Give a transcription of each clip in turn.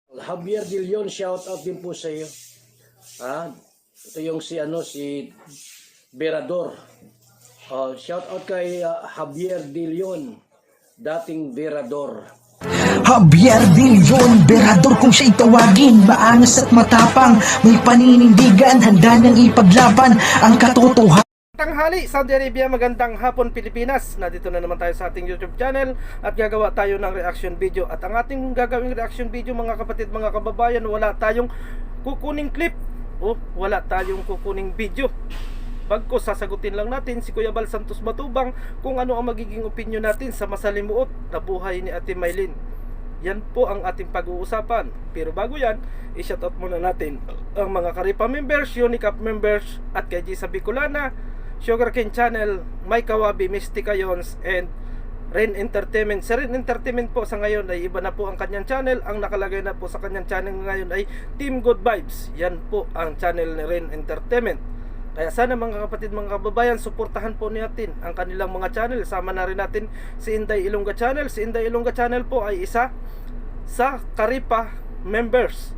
Javier De Leon, shout out din po sa iyo. Ito yung si Berador. Shout out kay Javier De Leon, dating Berador. Javier De Leon, Berador kung siya'y tawagin. Maangas at matapang, may paninindigan, handa niyang ipaglaban ang katotohanan. Tanghali, Saudi Arabia, magandang hapon Pilipinas. Nandito na naman tayo sa ating YouTube channel at gagawa tayo ng reaction video. At ang ating gagawing reaction video, mga kapatid, mga kababayan, wala tayong kukuning clip o wala tayong kukuning video. Bagkus sasagutin lang natin si Kuya Bal Santos Matubang kung ano ang magiging opinion natin sa masalimuot na buhay ni Ate Mylene. Yan po ang ating pag-uusapan. Pero bago yan, i-shoutout muna natin ang mga Karipa members, Unicap members at kay Gisa Bicolana, Sugarcane Channel, Mike Kawabi, Mystica Yons, and Rain Entertainment. Sa Rain Entertainment po sa ngayon ay iba na po ang kanyang channel. Ang nakalagay na po sa kanyang channel ngayon ay Team Good Vibes. Yan po ang channel ni Rain Entertainment. Kaya sana mga kapatid, mga kababayan, suportahan po natin ang kanilang mga channel. Sama na rin natin si Inday Ilongga Channel. Si Inday Ilongga Channel po ay isa sa Karipa members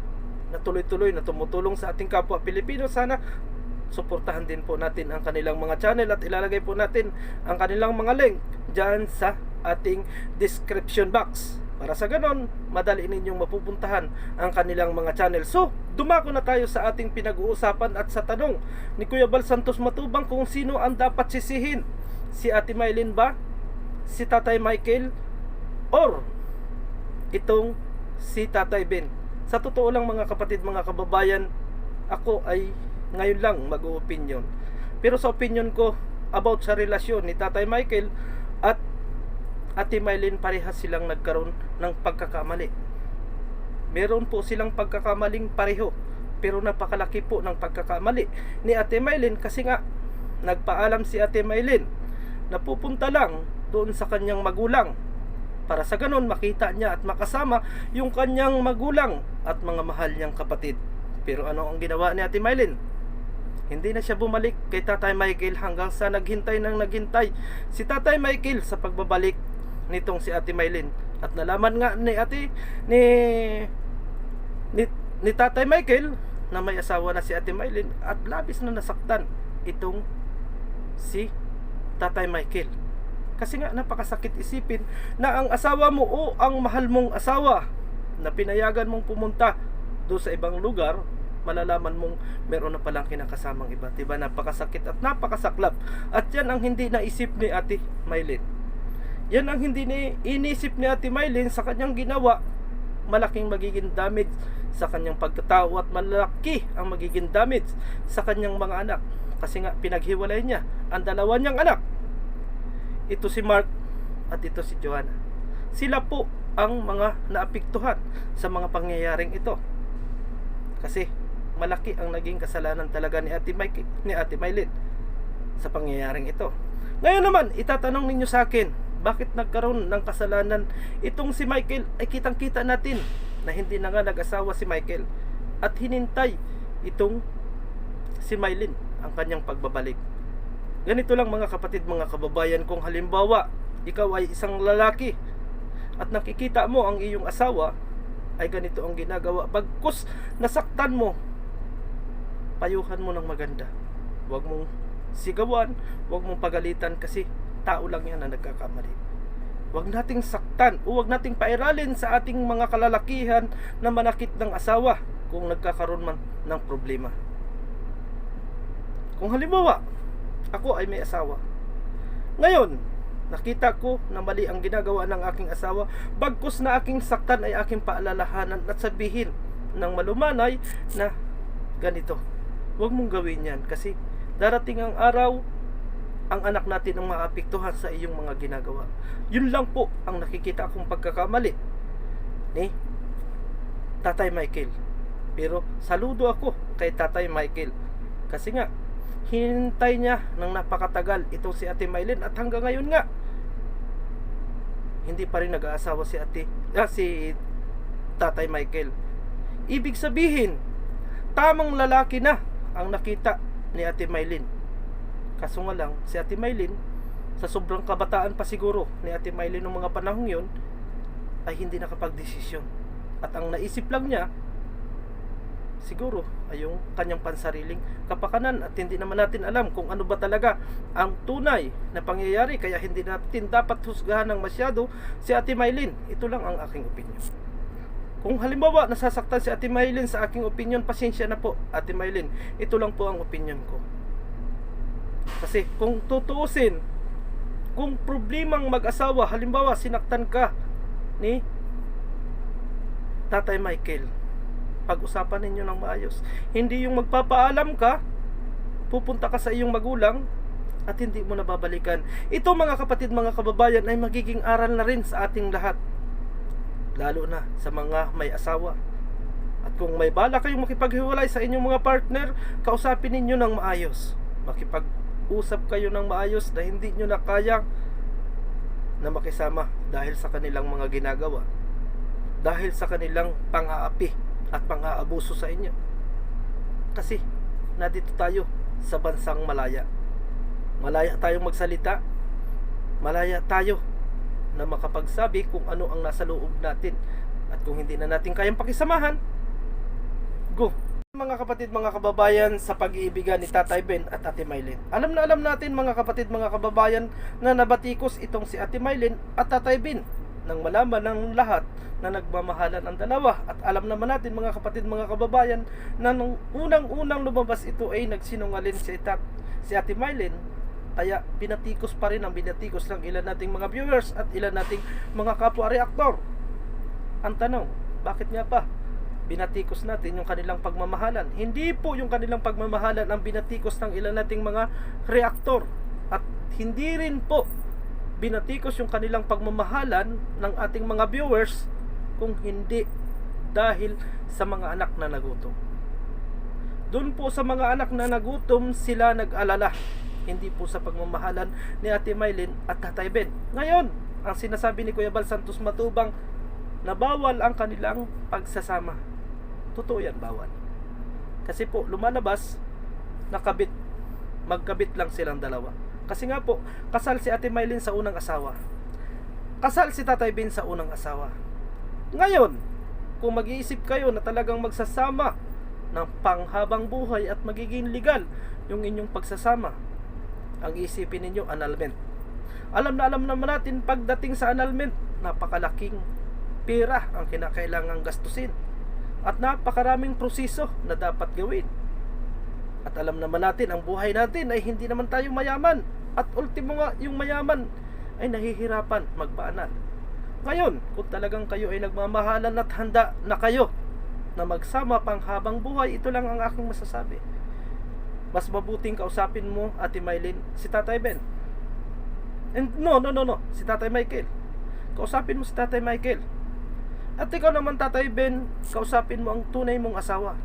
na tuloy-tuloy na tumutulong sa ating kapwa Pilipino. Sana suportahan din po natin ang kanilang mga channel at ilalagay po natin ang kanilang mga link dyan sa ating description box para sa ganon madali ninyong mapupuntahan ang kanilang mga channel. So dumako na tayo sa ating pinag-uusapan at sa tanong ni Kuya Bal Santos Matubang kung sino ang dapat sisihin, si Ate Mylene ba, si Tatay Michael, or itong si Tatay Ben. Sa totoo lang mga kapatid, mga kababayan, ako ay ngayon lang mag-opinion. Pero sa opinion ko about sa relasyon ni Tatay Michael at Ate Mylene, parehas silang nagkaroon ng pagkakamali. Meron po silang pagkakamaling pareho, pero napakalaki po ng pagkakamali ni Ate Mylene kasi nga nagpaalam si Ate Mylene na pupunta lang doon sa kanyang magulang para sa ganon makita niya at makasama yung kanyang magulang at mga mahal niyang kapatid. Pero ano ang ginawa ni Ate Mylene? Hindi na siya bumalik kay Tatay Michael hanggang sa naghintay si Tatay Michael sa pagbabalik nitong si Ate Mylene. At nalaman nga ni Tatay Michael na may asawa na si Ate Mylene at labis na nasaktan itong si Tatay Michael. Kasi nga napakasakit isipin na ang asawa mo o ang mahal mong asawa na pinayagan mong pumunta doon sa ibang lugar, malalaman mong meron na palang kinakasamang iba. Diba? Napakasakit at napakasaklap. At yan ang hindi naisip ni Ate Mylene. Yan ang hindi inisip ni Ate Mylene sa kanyang ginawa. Malaking magiging damage sa kanyang pagkatao at malaki ang magiging damage sa kanyang mga anak. Kasi nga pinaghiwalay niya ang dalawa niyang anak. Ito si Mark at ito si Joanna. Sila po ang mga naapektuhan sa mga pangyayaring ito. Kasi malaki ang naging kasalanan talaga ni Ate Mylene sa pangyayaring ito. Ngayon naman, itatanong ninyo sa akin, bakit nagkaroon ng kasalanan itong si Michael? Ay kitang-kita natin na hindi na nga nag-asawa si Michael at hinintay itong si Mylene ang kanyang pagbabalik. Ganito lang mga kapatid, mga kababayan, kung halimbawa ikaw ay isang lalaki at nakikita mo ang iyong asawa ay ganito ang ginagawa, bagkus nasaktan mo, payuhan mo ng maganda. Huwag mong sigawan, huwag mong pagalitan kasi tao lang yan na nagkakamali. Huwag nating saktan o huwag nating pairalin sa ating mga kalalakihan na manakit ng asawa kung nagkakaroon man ng problema. Kung halimbawa ako ay may asawa, ngayon nakita ko na mali ang ginagawa ng aking asawa, bagkus na aking saktan ay aking paalalahanan at sabihin ng malumanay na ganito, huwag mong gawin yan kasi darating ang araw ang anak natin ang maapektuhan sa iyong mga ginagawa. Yun lang po ang nakikita akong pagkakamali ni Tatay Michael. Pero saludo ako kay Tatay Michael kasi nga hinintay niya ng napakatagal itong si Ate Mylene at hanggang ngayon nga hindi pa rin nag-aasawa si Tatay Michael. Ibig sabihin, tamang lalaki na ang nakita ni Ate Mylene. Kaso nga lang, si Ate Mylene, sa sobrang kabataan pa siguro ni Ate Mylene noong mga panahong yun, ay hindi nakapag-desisyon. At ang naisip lang niya, siguro ay yung kanyang pansariling kapakanan, at hindi naman natin alam kung ano ba talaga ang tunay na pangyayari, kaya hindi natin dapat husgahan ng masyado si Ate Mylene. Ito lang ang aking opinion. Kung halimbawa nasasaktan si Ate Mylene sa aking opinion, pasensya na po Ate Mylene, ito lang po ang opinion ko. Kasi kung tutuusin, kung problemang mag-asawa, halimbawa sinaktan ka ni Tatay Michael, pag-usapan ninyo ng maayos. Hindi yung magpapaalam ka, pupunta ka sa iyong magulang at hindi mo nababalikan. Ito mga kapatid, mga kababayan, ay magiging aral na rin sa ating lahat, lalo na sa mga may asawa. At kung may bala kayong makipaghiwalay sa inyong mga partner, kausapin ninyo ng maayos. Makipag-usap kayo ng maayos na hindi nyo na kaya na makisama dahil sa kanilang mga ginagawa, dahil sa kanilang pang-aapi at pang-aabuso sa inyo. Kasi nandito tayo sa bansang malaya. Malaya tayong magsalita, malaya tayo na makapagsabi kung ano ang nasa loob natin. At kung hindi na natin kayang pakisamahan, go! Mga kapatid, mga kababayan, sa pag-iibigan ni Tatay Ben at Ate Mylene, alam na alam natin mga kapatid, mga kababayan, na nabatikos itong si Ate Mylene at Tatay Ben nang malaman ng lahat na nagmamahalan ang dalawa. At alam naman natin mga kapatid, mga kababayan, na nung unang-unang lumabas ito ay nagsinungaling si Ate Mylene. Kaya binatikos pa rin ang binatikos ng ilan nating mga viewers at ilan nating mga kapwa reaktor. Ang tanong, bakit nga pa binatikos natin yung kanilang pagmamahalan? Hindi po yung kanilang pagmamahalan ang binatikos ng ilan nating mga reaktor, at hindi rin po binatikos yung kanilang pagmamahalan ng ating mga viewers kung hindi dahil sa mga anak na nagutom. Doon po sa mga anak na nagutom sila nag-alala, hindi po sa pagmamahalan ni Ate Mylene at Tatay Ben. Ngayon, ang sinasabi ni Kuya Bal Santos Matubang na bawal ang kanilang pagsasama. Totoo yan, bawal. Kasi po lumalabas nakabit, magkabit lang silang dalawa. Kasi nga po, kasal si Ate Mylene sa unang asawa, kasal si Tatay Ben sa unang asawa. Ngayon, kung mag-iisip kayo na talagang magsasama ng panghabang buhay at magiging legal yung inyong pagsasama, ang isipin ninyo annulment. Alam na alam naman natin, pagdating sa annulment, napakalaking pera ang kinakailangang gastusin at napakaraming proseso na dapat gawin. At alam naman natin, ang buhay natin ay hindi naman tayo mayaman, at ultimo nga, yung mayaman ay nahihirapan magpaanal. Ngayon, kung talagang kayo ay nagmamahalan at handa na kayo na magsama pang habang buhay, ito lang ang aking masasabi. Mas mabuting kausapin mo, Ate Mylene, si Tatay Ben. And no, si Tatay Michael. Kausapin mo si Tatay Michael. At ikaw naman, Tatay Ben, kausapin mo ang tunay mong asawa.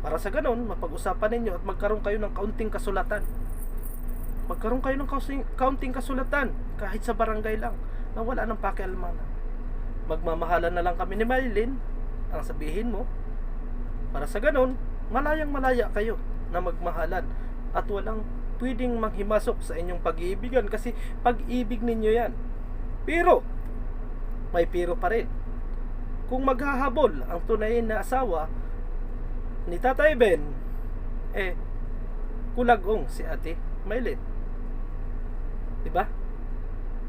Para sa ganon, mapag-usapan ninyo at magkaroon kayo ng kaunting kasulatan. Magkaroon kayo ng kaunting kasulatan, kahit sa barangay lang, na wala nang pakialamanan. Magmamahalan na lang kami ni Mylene, ang sabihin mo. Para sa ganon, malayang malaya kayo na magmahalan at walang pwedeng manghimasok sa inyong pag-iibigan, kasi pag-ibig ninyo yan. Pero may pero pa rin. Kung maghahabol ang tunay na asawa ni Tatay Ben, kulagong si Ate Mylene, diba?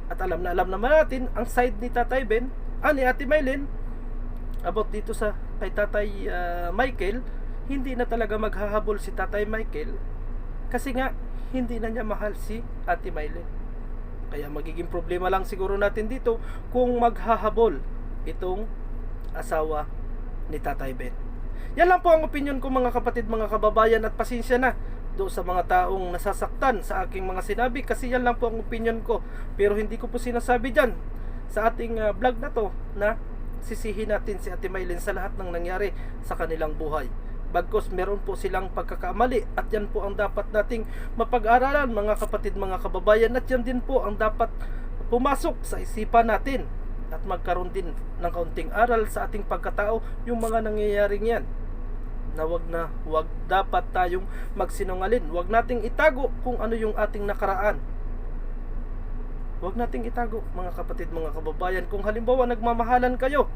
At alam na alam naman natin ang side ni Tatay Ben, ni Ate Mylene, about dito sa kay Tatay Michael. Hindi na talaga maghahabol si Tatay Michael kasi nga hindi na niya mahal si Ate Mylene. Kaya magiging problema lang siguro natin dito kung maghahabol itong asawa ni Tatay Ben. Yan lang po ang opinion ko mga kapatid, mga kababayan, at pasensya na do sa mga taong nasasaktan sa aking mga sinabi, kasi yan lang po ang opinion ko. Pero hindi ko po sinasabi dyan sa ating vlog na to na sisihin natin si Ate Mylene sa lahat ng nangyari sa kanilang buhay. Bagkus meron po silang pagkakamali, at yan po ang dapat nating mapag-aralan mga kapatid, mga kababayan, at yan din po ang dapat pumasok sa isipan natin at magkaroon din ng kaunting aral sa ating pagkatao yung mga nangyayaring yan, na wag dapat tayong magsinungaling. Wag nating itago kung ano yung ating nakaraan. Wag nating itago mga kapatid, mga kababayan. Kung halimbawa nagmamahalan kayo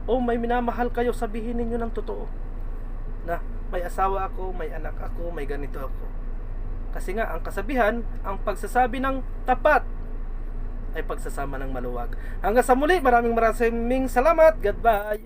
o may minamahal kayo, sabihin ninyo ng totoo na may asawa ako, may anak ako, may ganito ako. Kasi nga, ang kasabihan, ang pagsasabi ng tapat ay pagsasama ng maluwag. Hanggang sa muli, maraming salamat. Goodbye.